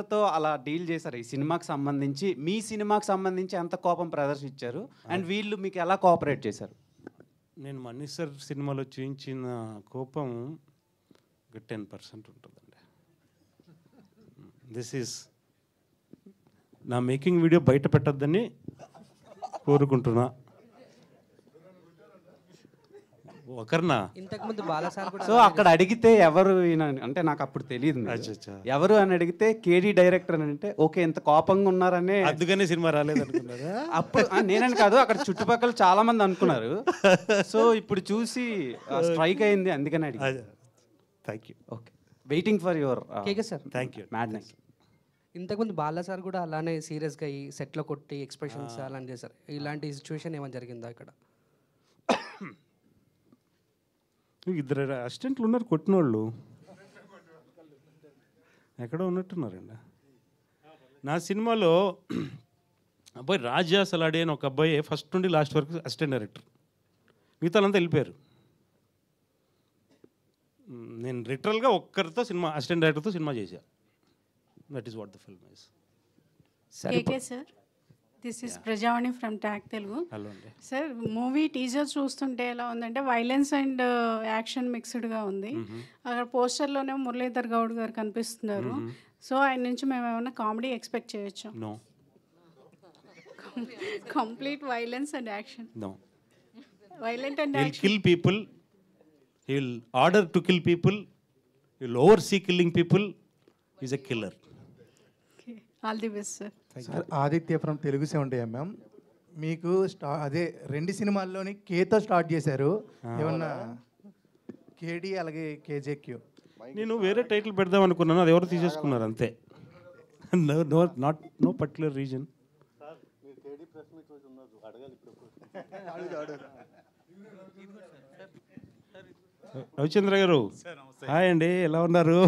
తో అలా డీల్ చేశారు. ఈ సినిమాకి సంబంధించి, మీ సినిమాకి సంబంధించి ఎంత కోపం ప్రదర్శించారు? అండ్ వీళ్ళు మీకు ఎలా కోఆపరేట్ చేశారు? నేను మనీ సార్ సినిమాలో చూయించిన కోపం ఒక 10% ఉంటుందండి. దిస్ ఈజ్ నా మేకింగ్ వీడియో బయట పెట్టద్దని కోరుకుంటున్నా. ఒకరినా ఇంతకుముందు బాలసార్ కూడా సో అక్కడ అడిగితే ఎవరు ఈయన అంటే నాకు అప్పుడు తెలియదు ఎవరు అని అడిగితే కేడీ డైరెక్టర్ అని అంటే ఓకే ఇంత కోపంగా ఉన్నారనే అందుకనే సినిమా రాలేదు అనుకున్నారా? అప్పుడు నేనని కాదు అక్కడ చుట్టుపక్కల చాలా మంది అనుకున్నారు. సో ఇప్పుడు చూసి స్ట్రైక్ అయింది అందుకని అడిగి. Thank you. Okay waiting for your KK sir. Thank you. Madness. ఇంతకుముందు బాలసార్ కూడా అలానే సీరియస్గా అయ్యి సెట్లో కొట్టి ఎక్స్ప్రెషన్స్ అలాంటి చేశారు. ఇలాంటి సిచ్యువేషన్ ఏమైనా జరిగిందా ఇక్కడ? ఇద్దరు అసిస్టెంట్లు ఉన్నారు కొట్టిన వాళ్ళు, ఎక్కడో ఉన్నట్టున్నారండి. నా సినిమాలో అబ్బాయి రాజా సలాడే అని ఒక అబ్బాయి ఫస్ట్ నుండి లాస్ట్ వరకు అసిస్టెంట్ డైరెక్టర్, మిగతాలంతా వెళ్ళిపోయారు. నేను లిటరల్గా ఒక్కరితో సినిమా అసిస్టెంట్ డైరెక్టర్తో సినిమా చేశాను. That is what the film is. KK sir, this is Prajavani from Tak Telugu. Hello అండి సార్, మూవీ టీజర్ చూస్తుంటే ఎలా ఉందంటే వైలెన్స్ అండ్ యాక్షన్ మిక్స్డ్గా ఉంది. అక్కడ పోస్టర్లోనే మురళీధర్ గౌడ్ గారు కనిపిస్తున్నారు. సో ఆయన నుంచి మేము ఏమైనా కామెడీ ఎక్స్పెక్ట్ చేయొచ్చు? No, complete violence and action. No. Violent and He'll kill people. He'll order to kill people. He'll oversee killing people. He's a killer. All the best sir. Sir, Aditya from Telugu 70mm. మీకు అదే 2 సినిమాల్లోని కేతో start చేశారు. ఏమన్నా కేడి అలాగే కేజేక్యూ? నేను వేరే title పెడదాం అనుకున్నాను, అది ఎవరు తీసేసుకున్నారు అంతే. No particular reason. రవిచంద్ర గారు హాయ్ అండి, ఎలా ఉన్నారు?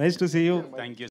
Nice to see you. Thank you.